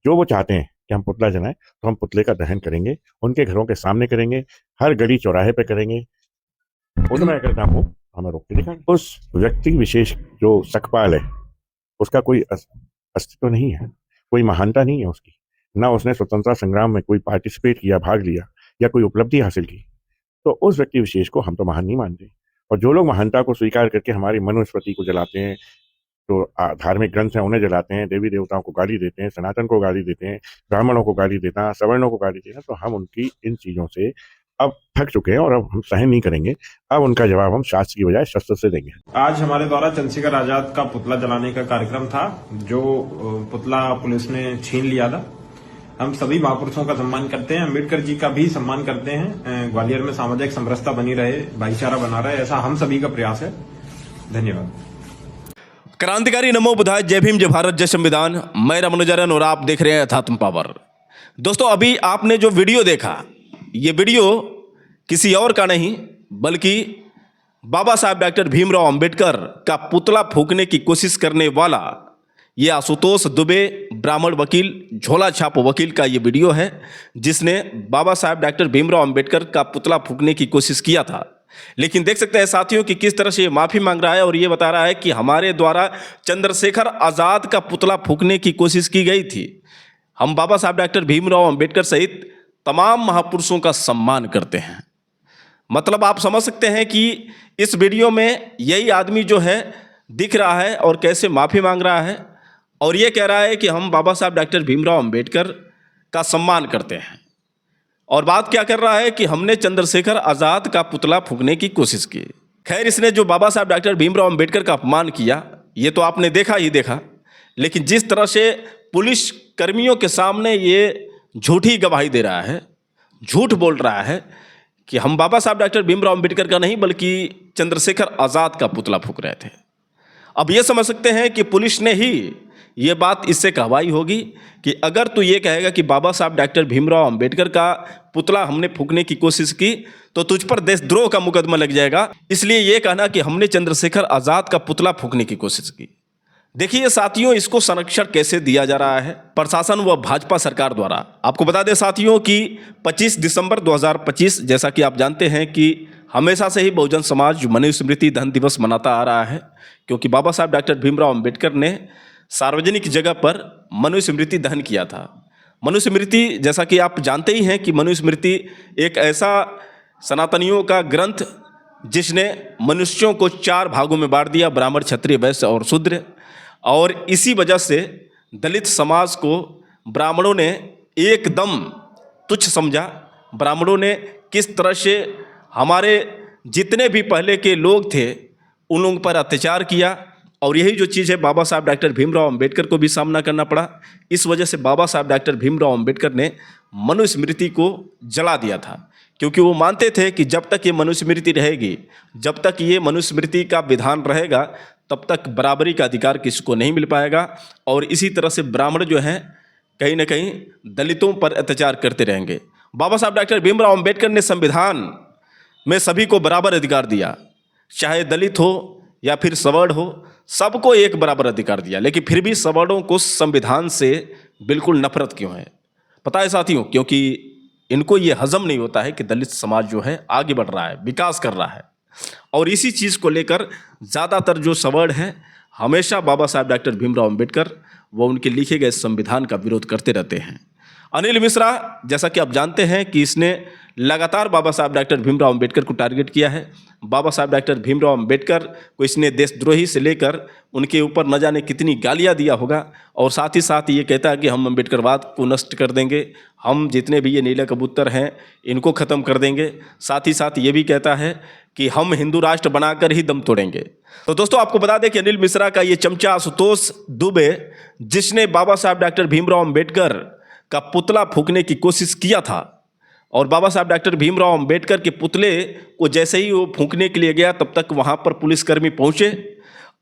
जो वो चाहते हैं कि हम पुतला जलाएं तो हम पुतले का दहन करेंगे, उनके घरों के सामने करेंगे, हर गली चौराहे पे करेंगे। वो तो मैं करता हूँ, हमें रोक के दिखाएं। उस व्यक्ति विशेष जो सकपाल है उसका कोई अस्तित्व नहीं है, कोई महानता नहीं है उसकी, ना उसने स्वतंत्रता संग्राम में कोई पार्टिसिपेट किया, भाग लिया या कोई उपलब्धि हासिल की। तो उस व्यक्ति विशेष को हम तो महान नहीं मानते। और जो लोग महानता को स्वीकार करके हमारी मनुस्मृति को जलाते हैं, जो धार्मिक ग्रंथ हैं उन्हें जलाते हैं, देवी देवताओं को गाली देते हैं, सनातन को गाली देते हैं, ब्राह्मणों को गाली देते हैं, सवर्णों को गाली देते हैं, तो हम उनकी इन चीजों से अब थक चुके हैं और अब हम सहन नहीं करेंगे। अब उनका जवाब हम शास्त्र की बजाय शस्त्र से देंगे। आज हमारे द्वारा चंद्रशेखर आजाद का पुतला जलाने का कार्यक्रम था, जो पुतला पुलिस ने छीन लिया था। हम सभी महापुरुषों का सम्मान करते हैं, अम्बेडकर जी का भी सम्मान करते हैं। ग्वालियर में सामाजिक समरसता बनी रहे, भाईचारा बना रहे, ऐसा हम सभी का प्रयास है। धन्यवाद। क्रांतिकारी नमो बुधाय, जय भीम, जय भारत, जय संविधान। मैं रमनुजरन और आप देख रहे हैं अध्यात्म पावर। दोस्तों, अभी आपने जो वीडियो देखा, ये वीडियो किसी और का नहीं बल्कि बाबा साहब डॉक्टर भीमराव अंबेडकर का पुतला फूंकने की कोशिश करने वाला ये आशुतोष दुबे, ब्राह्मण वकील, झोला छाप वकील का ये वीडियो है, जिसने बाबा साहब डॉक्टर भीमराव अंबेडकर का पुतला फूंकने की कोशिश किया था। लेकिन देख सकते हैं साथियों कि किस तरह से ये माफ़ी मांग रहा है और ये बता रहा है कि हमारे द्वारा चंद्रशेखर आज़ाद का पुतला फूंकने की कोशिश की गई थी। हम बाबा साहब डॉक्टर भीमराव अंबेडकर सहित तमाम महापुरुषों का सम्मान करते हैं। मतलब आप समझ सकते हैं कि इस वीडियो में यही आदमी जो है दिख रहा है और कैसे माफ़ी मांग रहा है और ये कह रहा है कि हम बाबा साहब डॉक्टर भीमराव अंबेडकर का सम्मान करते हैं। और बात क्या कर रहा है कि हमने चंद्रशेखर आज़ाद का पुतला फूंकने की कोशिश की। खैर, इसने जो बाबा साहब डॉक्टर भीमराव अंबेडकर का अपमान किया ये तो आपने देखा ही देखा, लेकिन जिस तरह से पुलिस कर्मियों के सामने ये झूठी गवाही दे रहा है, झूठ बोल रहा है कि हम बाबा साहब डॉक्टर भीमराव अंबेडकर का नहीं बल्कि चंद्रशेखर आज़ाद का पुतला फूंक रहे थे। अब ये समझ सकते हैं कि पुलिस ने ही ये बात इससे कहवाई होगी कि अगर तू ये कहेगा कि बाबा साहब डॉक्टर भीमराव अंबेडकर का पुतला हमने फूंकने की कोशिश की तो तुझ पर देशद्रोह का मुकदमा लग जाएगा, इसलिए ये कहना कि हमने चंद्रशेखर आज़ाद का पुतला फूंकने की कोशिश की। देखिए साथियों, इसको संरक्षण कैसे दिया जा रहा है प्रशासन व भाजपा सरकार द्वारा। आपको बता दें साथियों कि 25 दिसंबर 2025, जैसा कि आप जानते हैं कि हमेशा से ही बहुजन समाज मनुस्मृति दहन दिवस मनाता आ रहा है, क्योंकि बाबा साहब डॉक्टर भीमराव अंबेडकर ने सार्वजनिक जगह पर मनुस्मृति दहन किया था। मनुस्मृति, जैसा कि आप जानते ही हैं कि मनुस्मृति एक ऐसा सनातनियों का ग्रंथ जिसने मनुष्यों को 4 भागों में बांट दिया, ब्राह्मण, क्षत्रिय, वैश्य और शूद्र। और इसी वजह से दलित समाज को ब्राह्मणों ने एकदम तुच्छ समझा। ब्राह्मणों ने किस तरह से हमारे जितने भी पहले के लोग थे उन लोगों पर अत्याचार किया, और यही जो चीज़ है बाबा साहब डॉक्टर भीमराव अंबेडकर को भी सामना करना पड़ा। इस वजह से बाबा साहब डॉक्टर भीमराव अंबेडकर ने मनुस्मृति को जला दिया था, क्योंकि वो मानते थे कि जब तक ये मनुस्मृति रहेगी, जब तक ये मनुस्मृति का विधान रहेगा, तब तक बराबरी का अधिकार किसी को नहीं मिल पाएगा। और इसी तरह से ब्राह्मण जो हैं कहीं ना कहीं दलितों पर अत्याचार करते रहेंगे। बाबा साहब डॉक्टर भीमराव अंबेडकर ने संविधान में सभी को बराबर अधिकार दिया, चाहे दलित हो या फिर सवर्ण हो, सबको एक बराबर अधिकार दिया। लेकिन फिर भी सवर्णों को संविधान से बिल्कुल नफरत क्यों है? पता है साथियों, क्योंकि इनको ये हजम नहीं होता है कि दलित समाज जो है आगे बढ़ रहा है, विकास कर रहा है। और इसी चीज़ को लेकर ज़्यादातर जो सवर्ण हैं हमेशा बाबा साहब डॉक्टर भीमराव अंबेडकर व उनके लिखे गए संविधान का विरोध करते रहते हैं। अनिल मिश्रा, जैसा कि आप जानते हैं कि इसने लगातार बाबा साहब डॉक्टर भीमराव अंबेडकर को टारगेट किया है। बाबा साहब डॉक्टर भीमराव अंबेडकर को इसने देशद्रोही से लेकर उनके ऊपर न जाने कितनी गालियां दिया होगा, और साथ ही साथ ये कहता है कि हम अंबेडकरवाद को नष्ट कर देंगे, हम जितने भी ये नीले कबूतर हैं इनको ख़त्म कर देंगे। साथ ही साथ ये भी कहता है कि हम हिंदू राष्ट्र बनाकर ही दम तोड़ेंगे। तो दोस्तों, आपको बता दें कि अनिल मिश्रा का ये चमचा आशुतोष दुबे, जिसने बाबा साहब डॉक्टर भीमराव अंबेडकर का पुतला फूंकने की कोशिश किया था, और बाबा साहब डॉक्टर भीमराव अंबेडकर के पुतले को जैसे ही वो फूंकने के लिए गया तब तक वहाँ पर पुलिसकर्मी पहुँचे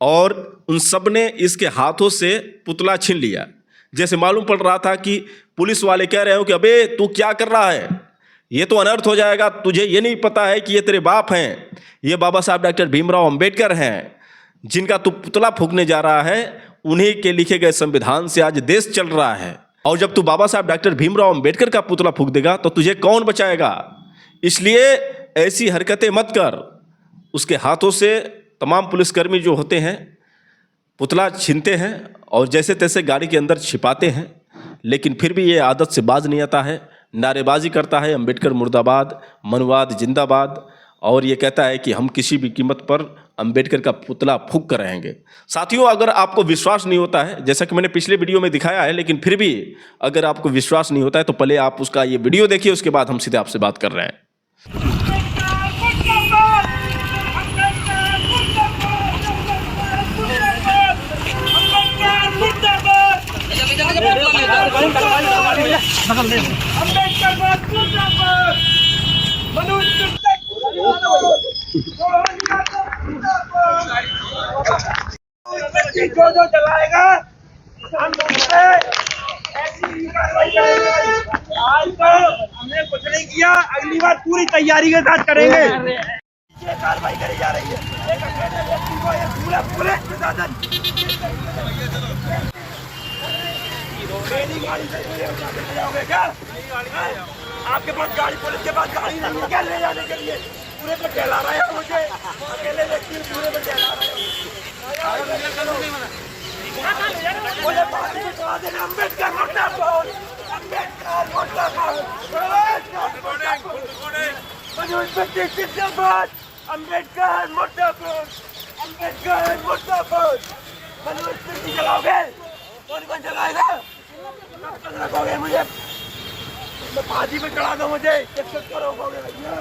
और उन सब ने इसके हाथों से पुतला छीन लिया। जैसे मालूम पड़ रहा था कि पुलिस वाले कह रहे हो कि अबे तू क्या कर रहा है, ये तो अनर्थ हो जाएगा, तुझे ये नहीं पता है कि ये तेरे बाप हैं, ये बाबा साहब डॉक्टर भीमराव अंबेडकर हैं जिनका तू पुतला फूंकने जा रहा है, उन्हीं के लिखे गए संविधान से आज देश चल रहा है। और जब तू बाबा साहब डॉक्टर भीमराव अंबेडकर का पुतला फूंक देगा तो तुझे कौन बचाएगा। इसलिए ऐसी हरकतें मत कर। उसके हाथों से तमाम पुलिसकर्मी जो होते हैं पुतला छीनते हैं और जैसे तैसे गाड़ी के अंदर छिपाते हैं, लेकिन फिर भी ये आदत से बाज नहीं आता है। नारेबाजी करता है अंबेडकर मुर्दाबाद, मनुवाद जिंदाबाद, और ये कहता है कि हम किसी भी कीमत पर अंबेडकर का पुतला फूंक कर रहेंगे। साथियों, अगर आपको विश्वास नहीं होता है, जैसा कि मैंने पिछले वीडियो में दिखाया है, लेकिन फिर भी अगर आपको विश्वास नहीं होता है तो पहले आप उसका ये वीडियो देखिए, उसके बाद हम सीधे आपसे बात कर रहे हैं। जो चलाएगा हम ऐसी कार्रवाई करेंगे। आज तो हमने कुछ नहीं किया, अगली बार पूरी तैयारी के साथ करेंगे। ये कार्रवाई करी जा रही है एक अकेले व्यक्ति को, ये पूरा पुलिस प्रशासन मेरी गाड़ी से ले जाओगे क्या? आपके पास गाड़ी, पुलिस के पास गाड़ी नहीं है क्या ले जाने के लिए? पूरे पे टहला रहे हो मुझे, अकेले व्यक्ति पूरे पे टहला रहे हो। मुझे पार्टी में चला देना। अम्बेडकर मुर्दाबाद, अम्बेडकर मुर्दाबाद, जिंदाबाद, अम्बेडकर मुर्दाबाद, अम्बेडकर मुर्दाबाद। मनोज सिंह चलाओगे? कौन चलाएगा? रखोगे मुझे तो फांसी पे चढ़ा दो मुझे, रोकोगे भैया।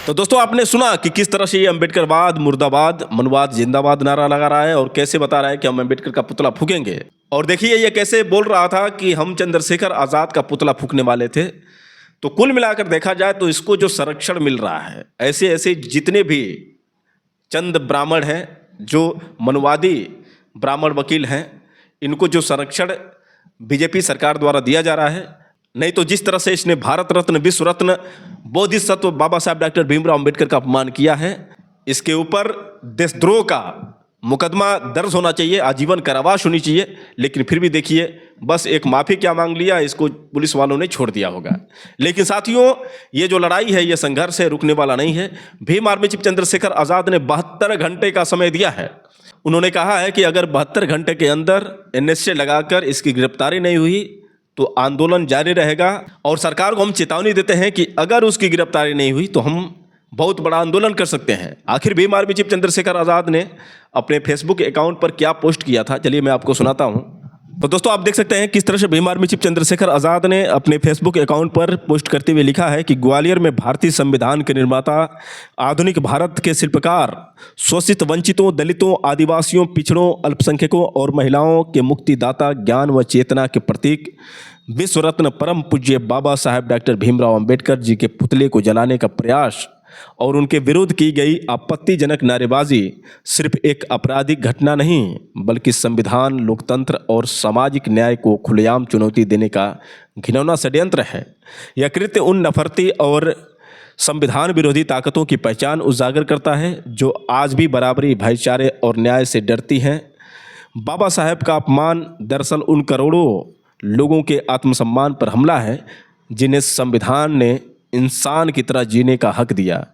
तो दोस्तों, आपने सुना कि किस तरह से ये अंबेडकरवाद मुर्दाबाद मनुवाद जिंदाबाद नारा लगा रहा है और कैसे बता रहा है कि हम अंबेडकर का पुतला फूकेंगे। और देखिए ये कैसे बोल रहा था कि हम चंद्रशेखर आज़ाद का पुतला फूकने वाले थे। तो कुल मिलाकर देखा जाए तो इसको जो संरक्षण मिल रहा है, ऐसे ऐसे जितने भी चंद ब्राह्मण हैं जो मनुवादी ब्राह्मण वकील हैं, इनको जो संरक्षण बीजेपी सरकार द्वारा दिया जा रहा है, नहीं तो जिस तरह से इसने भारत रत्न, विश्व रत्न, बोधिसत्व बाबा साहब डॉक्टर भीमराव अंबेडकर का अपमान किया है, इसके ऊपर देशद्रोह का मुकदमा दर्ज होना चाहिए, आजीवन कारावास होनी चाहिए। लेकिन फिर भी देखिए, बस एक माफ़ी क्या मांग लिया, इसको पुलिस वालों ने छोड़ दिया होगा। लेकिन साथियों, ये जो लड़ाई है, ये संघर्ष है, रुकने वाला नहीं है। भीम आर्मी चीफ चंद्रशेखर आज़ाद ने 72 घंटे का समय दिया है। उन्होंने कहा है कि अगर 72 घंटे के अंदर NSA लगाकर इसकी गिरफ्तारी नहीं हुई तो आंदोलन जारी रहेगा। और सरकार को हम चेतावनी देते हैं कि अगर उसकी गिरफ्तारी नहीं हुई तो हम बहुत बड़ा आंदोलन कर सकते हैं। आखिर भीम आर्मी चीफ चंद्रशेखर आज़ाद ने अपने फेसबुक अकाउंट पर क्या पोस्ट किया था, चलिए मैं आपको सुनाता हूं। तो दोस्तों, आप देख सकते हैं किस तरह से भीम आर्मी चीफ चंद्रशेखर आज़ाद ने अपने फेसबुक अकाउंट पर पोस्ट करते हुए लिखा है कि ग्वालियर में भारतीय संविधान के निर्माता, आधुनिक भारत के शिल्पकार, शोषित वंचितों, दलितों, आदिवासियों, पिछड़ों, अल्पसंख्यकों और महिलाओं के मुक्तिदाता, ज्ञान व चेतना के प्रतीक, विश्व रत्न परम पूज्य बाबा साहेब डॉक्टर भीमराव अंबेडकर जी के पुतले को जलाने का प्रयास और उनके विरुद्ध की गई आपत्तिजनक नारेबाजी सिर्फ एक आपराधिक घटना नहीं, बल्कि संविधान, लोकतंत्र और सामाजिक न्याय को खुलेआम चुनौती देने का घिनौना षड्यंत्र है। यह कृत्य उन नफरती और संविधान विरोधी ताकतों की पहचान उजागर करता है जो आज भी बराबरी, भाईचारे और न्याय से डरती हैं। बाबा साहेब का अपमान दरअसल उन करोड़ों लोगों के आत्मसम्मान पर हमला है जिन्हें संविधान ने इंसान की तरह जीने का हक दिया।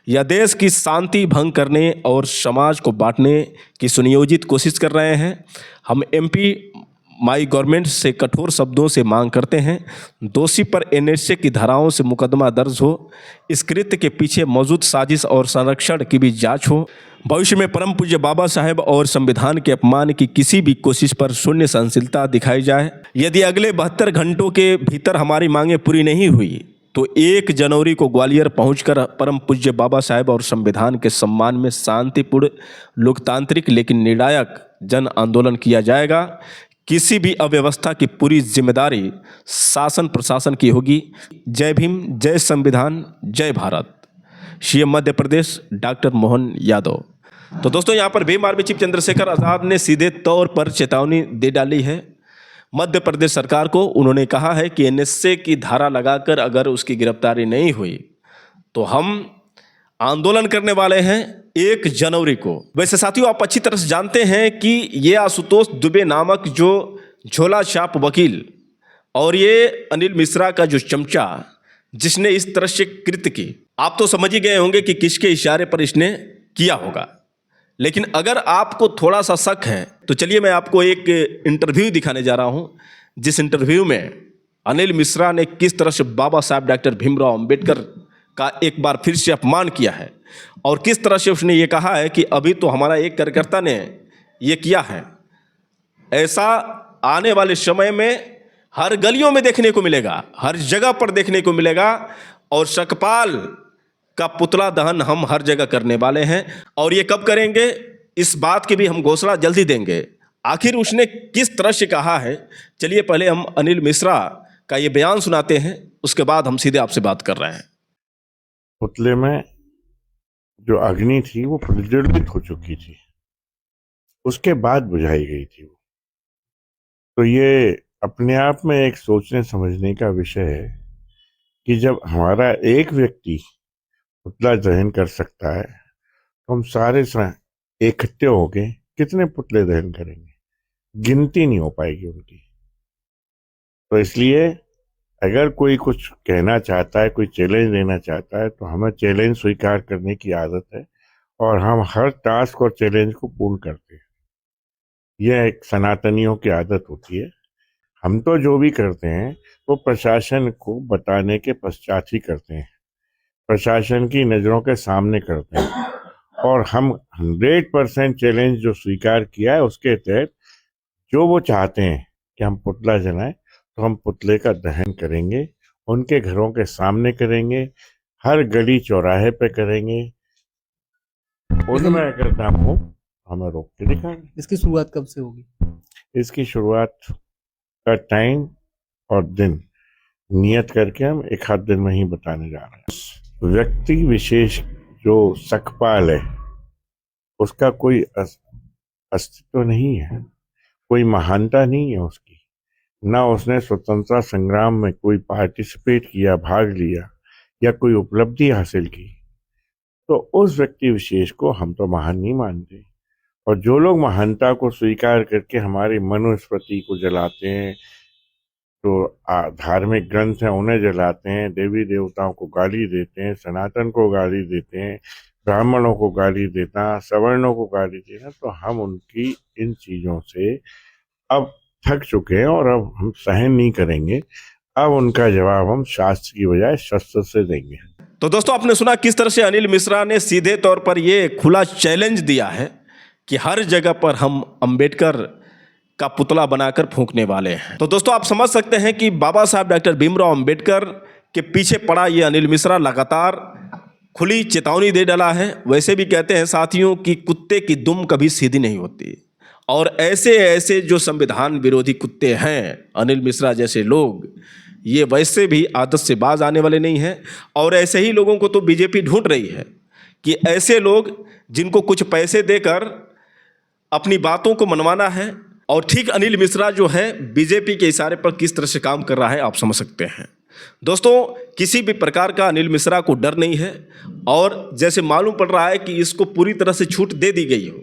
यह देश की शांति भंग करने और समाज को बांटने की सुनियोजित कोशिश कर रहे हैं। हम MP माई गवर्नमेंट से कठोर शब्दों से मांग करते हैं, दोषी पर NSA की धाराओं से मुकदमा दर्ज हो, इस कृत्य के पीछे मौजूद साजिश और संरक्षण की भी जांच हो, भविष्य में परम पूज्य बाबा साहेब और संविधान के अपमान की किसी भी कोशिश पर शून्य सहनशीलता दिखाई जाए। यदि अगले 72 घंटों के भीतर हमारी मांगें पूरी नहीं हुई तो 1 जनवरी को ग्वालियर पहुंचकर परम पूज्य बाबा साहेब और संविधान के सम्मान में शांतिपूर्ण, लोकतांत्रिक लेकिन निर्णायक जन आंदोलन किया जाएगा। किसी भी अव्यवस्था की पूरी जिम्मेदारी शासन प्रशासन की होगी। जय भीम, जय संविधान, जय भारत। CM Madhya Pradesh doctor Mohan Yadav. तो दोस्तों, यहाँ पर भीम आर्मी चीफ चंद्रशेखर आज़ाद ने सीधे तौर पर चेतावनी दे डाली है मध्य प्रदेश सरकार को। उन्होंने कहा है कि NSA की धारा लगाकर अगर उसकी गिरफ्तारी नहीं हुई तो हम आंदोलन करने वाले हैं 1 जनवरी को। वैसे साथियों, आप अच्छी तरह से जानते हैं कि ये आशुतोष दुबे नामक जो झोला छाप वकील और ये अनिल मिश्रा का जो चमचा जिसने इस तरह से कृत्य की, आप तो समझ ही गए होंगे कि किसके इशारे पर इसने किया होगा। लेकिन अगर आपको थोड़ा सा शक है तो चलिए मैं आपको एक इंटरव्यू दिखाने जा रहा हूं, जिस इंटरव्यू में अनिल मिश्रा ने किस तरह से बाबा साहब डॉक्टर भीमराव अंबेडकर का एक बार फिर से अपमान किया है और किस तरह से उसने ये कहा है कि अभी तो हमारा एक कार्यकर्ता ने ये किया है। ऐसा आने वाले समय में हर गलियों में देखने को मिलेगा, हर जगह पर देखने को मिलेगा और शकपाल का पुतला दहन हम हर जगह करने वाले हैं। और ये कब करेंगे, इस बात की भी हम घोषणा जल्दी देंगे। आखिर उसने किस तरह से कहा है, चलिए पहले हम अनिल मिश्रा का ये बयान सुनाते हैं, उसके बाद हम सीधे आपसे बात कर रहे हैं। पुतले में जो अग्नि थी वो प्रज्वलित हो चुकी थी, उसके बाद बुझाई गई थी वो। तो ये अपने आप में एक सोचने समझने का विषय है कि जब हमारा एक व्यक्ति पुतला दहन कर सकता है तो हम सारे इकट्ठे होके कितने पुतले दहन करेंगे, गिनती नहीं हो पाएगी उनकी। तो इसलिए अगर कोई कुछ कहना चाहता है, कोई चैलेंज देना चाहता है, तो हमें चैलेंज स्वीकार करने की आदत है और हम हर टास्क और चैलेंज को पूर्ण करते हैं। यह एक सनातनियों की आदत होती है। हम तो जो भी करते हैं वो प्रशासन को बताने के पश्चात ही करते हैं, प्रशासन की नज़रों के सामने करते हैं। और हम 100% चैलेंज जो स्वीकार किया है उसके तहत जो वो चाहते हैं कि हम पुतला जलाएं तो हम पुतले का दहन करेंगे, उनके घरों के सामने करेंगे, हर गली चौराहे पे करेंगे। उसमें अगर दम हो हमें रोक के दिखाएंगे। इसकी शुरुआत कब से होगी? इसकी शुरुआत का टाइम और दिन नियत करके हम एक आध दिन में ही बताने जा रहे हैं। व्यक्ति विशेष जो सकपाल है उसका कोई अस्तित्व नहीं है, कोई महानता नहीं है उसकी, ना उसने स्वतंत्रता संग्राम में कोई पार्टिसिपेट किया, भाग लिया या कोई उपलब्धि हासिल की। तो उस व्यक्ति विशेष को हम तो महान नहीं मानते। और जो लोग महानता को स्वीकार करके हमारी मनुस्मृति को जलाते हैं, तो धार्मिक ग्रंथ हैं उन्हें जलाते हैं, देवी देवताओं को गाली देते हैं, सनातन को गाली देते हैं, ब्राह्मणों को गाली देता, सवर्णों को गाली देना, तो हम उनकी इन चीज़ों से अब थक चुके हैं और अब हम सहन नहीं करेंगे। अब उनका जवाब हम शास्त्र की बजाय शस्त्र से देंगे। तो दोस्तों, आपने सुना किस तरह से अनिल मिश्रा ने सीधे तौर पर ये खुला चैलेंज दिया है कि हर जगह पर हम अंबेडकर का पुतला बनाकर फूंकने वाले हैं। तो दोस्तों, आप समझ सकते हैं कि बाबा साहब डॉक्टर भीमराव अंबेडकर के पीछे पड़ा ये अनिल मिश्रा लगातार खुली चेतावनी दे डाला है। वैसे भी कहते हैं साथियों कि कुत्ते की दुम कभी सीधी नहीं होती, और ऐसे ऐसे जो संविधान विरोधी कुत्ते हैं, अनिल मिश्रा जैसे लोग, ये वैसे भी आदत से बाज आने वाले नहीं हैं। और ऐसे ही लोगों को तो बीजेपी ढूंढ रही है कि ऐसे लोग जिनको कुछ पैसे देकर अपनी बातों को मनवाना है। और ठीक अनिल मिश्रा जो है बीजेपी के इशारे पर किस तरह से काम कर रहा है आप समझ सकते हैं। दोस्तों, किसी भी प्रकार का अनिल मिश्रा को डर नहीं है और जैसे मालूम पड़ रहा है कि इसको पूरी तरह से छूट दे दी गई हो।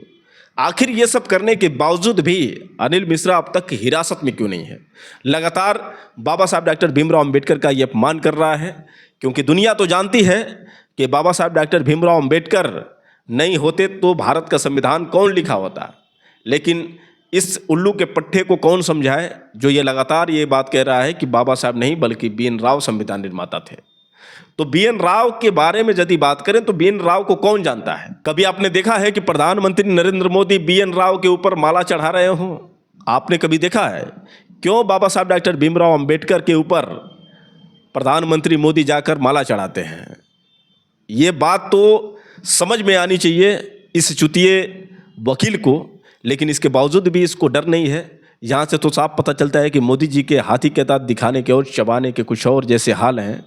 आखिर ये सब करने के बावजूद भी अनिल मिश्रा अब तक हिरासत में क्यों नहीं है? लगातार बाबा साहब डॉक्टर भीमराव अंबेडकर का ये अपमान कर रहा है, क्योंकि दुनिया तो जानती है कि बाबा साहब डॉक्टर भीमराव अंबेडकर नहीं होते तो भारत का संविधान कौन लिखा होता। लेकिन इस उल्लू के पट्टे को कौन समझाए जो ये लगातार ये बात कह रहा है कि बाबा साहब नहीं बल्कि BN राव संविधान निर्माता थे। तो BN राव के बारे में यदि बात करें तो BN राव को कौन जानता है? कभी आपने देखा है कि प्रधानमंत्री नरेंद्र मोदी BN राव के ऊपर माला चढ़ा रहे हों? आपने कभी देखा है? क्यों बाबा साहब डॉक्टर भीमराव अंबेडकर के ऊपर प्रधानमंत्री मोदी जाकर माला चढ़ाते हैं? ये बात तो समझ में आनी चाहिए इस चुतिए वकील को, लेकिन इसके बावजूद भी इसको डर नहीं है। यहाँ से तो साफ पता चलता है कि मोदी जी के हाथी के दांत दिखाने के और चबाने के कुछ और जैसे हाल हैं।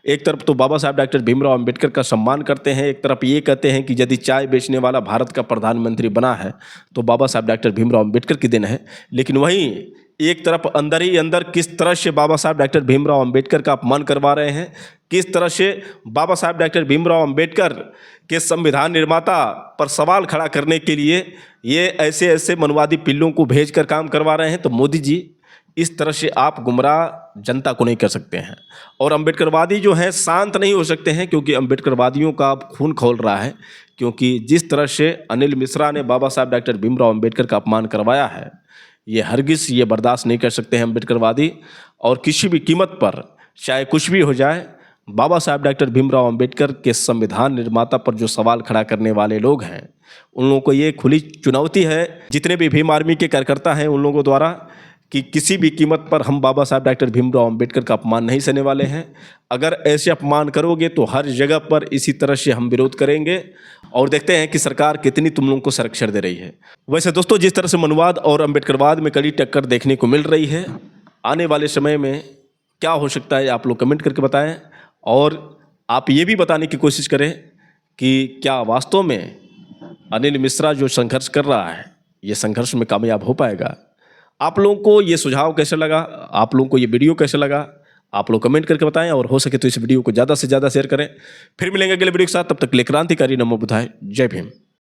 एक तरफ तो बाबा साहब डॉक्टर भीमराव अंबेडकर का सम्मान करते हैं, एक तरफ ये कहते हैं कि यदि चाय बेचने वाला भारत का प्रधानमंत्री बना है तो बाबा साहब डॉक्टर भीमराव अंबेडकर की देन है। लेकिन वहीं एक तरफ अंदर ही अंदर किस तरह से बाबा साहब डॉक्टर भीमराव अंबेडकर का अपमान करवा रहे हैं, किस तरह से बाबा साहब डॉक्टर भीमराव अंबेडकर के संविधान निर्माता पर सवाल खड़ा करने के लिए ये ऐसे ऐसे मनवादी पिल्लों को भेजकर काम करवा रहे हैं। तो मोदी जी, इस तरह से आप गुमराह जनता को नहीं कर सकते हैं। और अंबेडकरवादी जो हैं शांत नहीं हो सकते हैं, क्योंकि अंबेडकरवादियों का अब खून खौल रहा है। क्योंकि जिस तरह से अनिल मिश्रा ने बाबा साहब डॉक्टर भीमराव अंबेडकर का अपमान करवाया है, ये हरगिज़ ये बर्दाश्त नहीं कर सकते हैं अंबेडकरवादी। और किसी भी कीमत पर, चाहे कुछ भी हो जाए, बाबा साहब डॉक्टर भीमराव अंबेडकर के संविधान निर्माता पर जो सवाल खड़ा करने वाले लोग हैं, उन लोगों को ये खुली चुनौती है, जितने भी भीम आर्मी के कार्यकर्ता हैं उन लोगों द्वारा, कि किसी भी कीमत पर हम बाबा साहब डॉक्टर भीमराव अंबेडकर का अपमान नहीं सहने वाले हैं। अगर ऐसे अपमान करोगे तो हर जगह पर इसी तरह से हम विरोध करेंगे और देखते हैं कि सरकार कितनी तुम लोगों को संरक्षण दे रही है। वैसे दोस्तों, जिस तरह से मनवाद और अंबेडकरवाद में कड़ी टक्कर देखने को मिल रही है, आने वाले समय में क्या हो सकता है आप लोग कमेंट करके बताएं। और आप ये भी बताने की कोशिश करें कि क्या वास्तव में अनिल मिश्रा जो संघर्ष कर रहा है, ये संघर्ष में कामयाब हो पाएगा। आप लोगों को ये सुझाव कैसा लगा, आप लोगों को ये वीडियो कैसा लगा, आप लोग कमेंट करके बताएं। और हो सके तो इस वीडियो को ज़्यादा से ज़्यादा शेयर करें। फिर मिलेंगे अगले वीडियो के साथ, तब तक के लिए क्रांतिकारी नमो बुद्धाय, जय भीम।